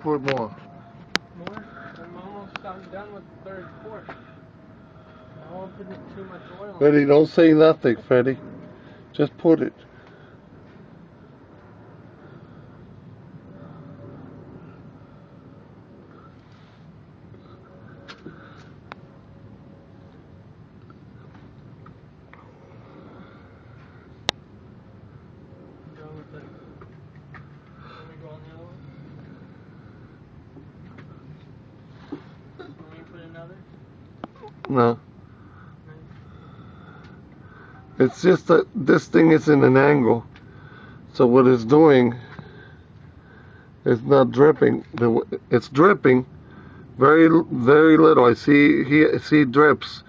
put more. More? I'm done with the third quart. I won't put too much oil in. Freddie, don't say nothing, Freddie. Just put it. No. It's just that this thing is in an angle. So what it's doing is not dripping. It's dripping very, very little. I see drips,